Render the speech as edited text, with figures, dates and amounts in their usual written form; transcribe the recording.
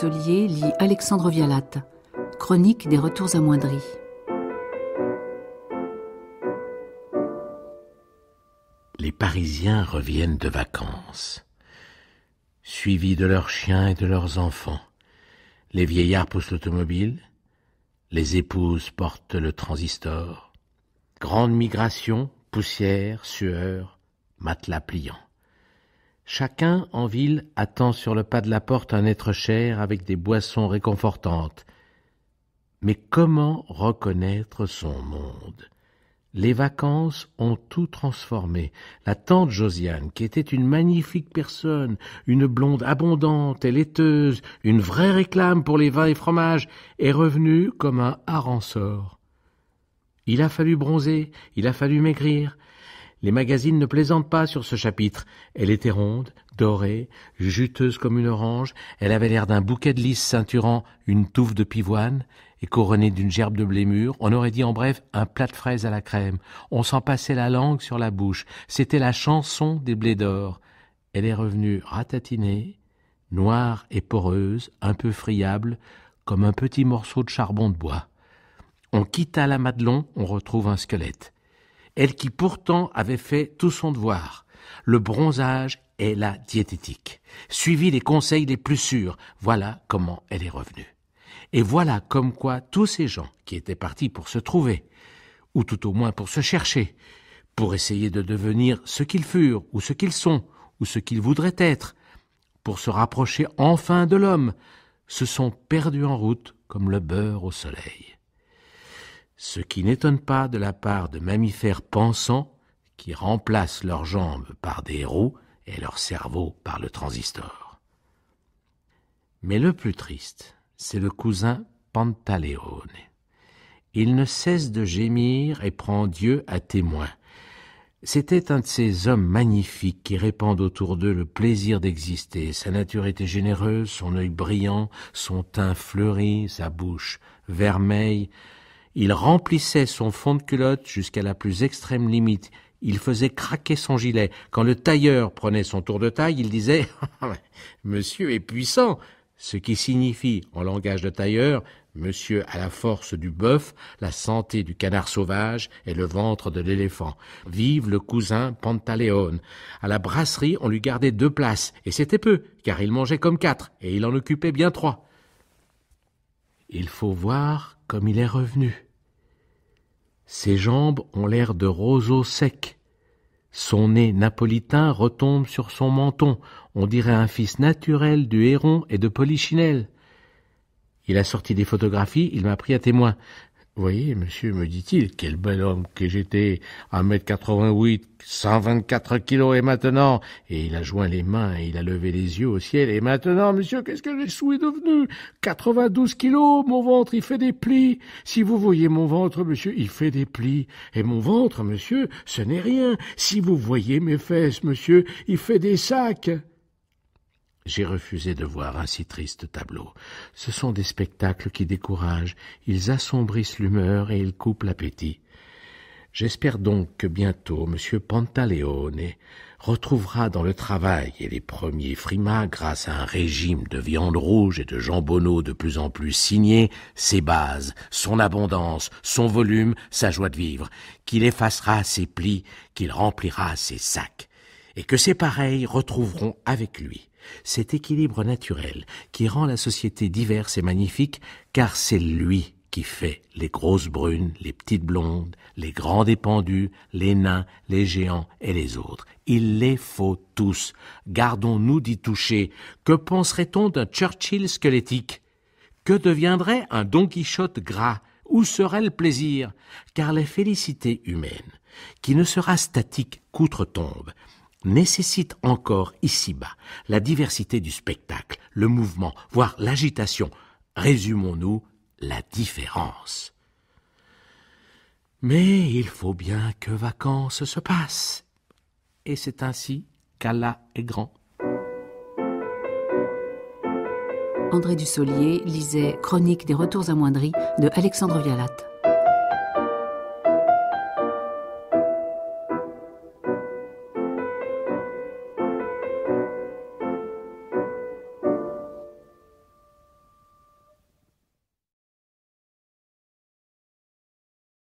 Dussolier lit Alexandre Vialat, Chronique des retours amoindris. Les Parisiens reviennent de vacances, suivis de leurs chiens et de leurs enfants. Les vieillards poussent l'automobile, les épouses portent le transistor. Grande migration, poussière, sueur, matelas pliant. Chacun en ville attend sur le pas de la porte un être cher avec des boissons réconfortantes. Mais comment reconnaître son monde ? Les vacances ont tout transformé. La tante Josiane, qui était une magnifique personne, une blonde abondante et laiteuse, une vraie réclame pour les vins et fromages, est revenue comme un hareng-sort. Il a fallu bronzer, il a fallu maigrir. Les magazines ne plaisantent pas sur ce chapitre. Elle était ronde, dorée, juteuse comme une orange. Elle avait l'air d'un bouquet de lys ceinturant une touffe de pivoine et couronnée d'une gerbe de blé mûr. On aurait dit en bref un plat de fraises à la crème. On s'en passait la langue sur la bouche. C'était la chanson des blés d'or. Elle est revenue ratatinée, noire et poreuse, un peu friable, comme un petit morceau de charbon de bois. On quitta la Madelon, on retrouve un squelette. Elle qui pourtant avait fait tout son devoir, le bronzage et la diététique, suivi les conseils les plus sûrs, voilà comment elle est revenue. Et voilà comme quoi tous ces gens qui étaient partis pour se trouver, ou tout au moins pour se chercher, pour essayer de devenir ce qu'ils furent, ou ce qu'ils sont, ou ce qu'ils voudraient être, pour se rapprocher enfin de l'homme, se sont perdus en route comme le beurre au soleil. Ce qui n'étonne pas de la part de mammifères pensants qui remplacent leurs jambes par des roues et leur cerveau par le transistor. Mais le plus triste, c'est le cousin Pantaleone. Il ne cesse de gémir et prend Dieu à témoin. C'était un de ces hommes magnifiques qui répandent autour d'eux le plaisir d'exister. Sa nature était généreuse, son œil brillant, son teint fleuri, sa bouche vermeille. Il remplissait son fond de culotte jusqu'à la plus extrême limite. Il faisait craquer son gilet. Quand le tailleur prenait son tour de taille, il disait « Monsieur est puissant », ce qui signifie, en langage de tailleur, monsieur a la force du bœuf, la santé du canard sauvage et le ventre de l'éléphant. Vive le cousin Pantaleone. À la brasserie, on lui gardait 2 places, et c'était peu, car il mangeait comme 4, et il en occupait bien 3. Il faut voir comme il est revenu. Ses jambes ont l'air de roseaux secs. Son nez napolitain retombe sur son menton. On dirait un fils naturel du héron et de Polichinelle. Il a sorti des photographies, il m'a pris à témoin. Vous voyez, monsieur, me dit-il, quel bel homme que j'étais, 1m88, 124 kilos, et maintenant, et il a joint les mains et il a levé les yeux au ciel, et maintenant, monsieur, qu'est-ce que je suis devenu? 92 kilos, mon ventre, il fait des plis. Si vous voyez mon ventre, monsieur, il fait des plis. Et mon ventre, monsieur, ce n'est rien. Si vous voyez mes fesses, monsieur, il fait des sacs. J'ai refusé de voir un si triste tableau. Ce sont des spectacles qui découragent, ils assombrissent l'humeur et ils coupent l'appétit. J'espère donc que bientôt M. Pantaleone retrouvera dans le travail et les premiers frimas, grâce à un régime de viande rouge et de jambonneau de plus en plus signé, ses bases, son abondance, son volume, sa joie de vivre, qu'il effacera ses plis, qu'il remplira ses sacs, et que ses pareils retrouveront avec lui cet équilibre naturel qui rend la société diverse et magnifique, car c'est lui qui fait les grosses brunes, les petites blondes, les grands dépendus, les nains, les géants et les autres. Il les faut tous. Gardons-nous d'y toucher. Que penserait-on d'un Churchill squelettique? Que deviendrait un Don Quichotte gras? Où serait le plaisir? Car la félicité humaine, qui ne sera statique qu'outre-tombe, nécessite encore ici-bas la diversité du spectacle, le mouvement, voire l'agitation. Résumons-nous, la différence. Mais il faut bien que vacances se passent. Et c'est ainsi qu'Allah est grand. André Dussolier lisait Chronique des retours amoindris de Alexandre Vialat.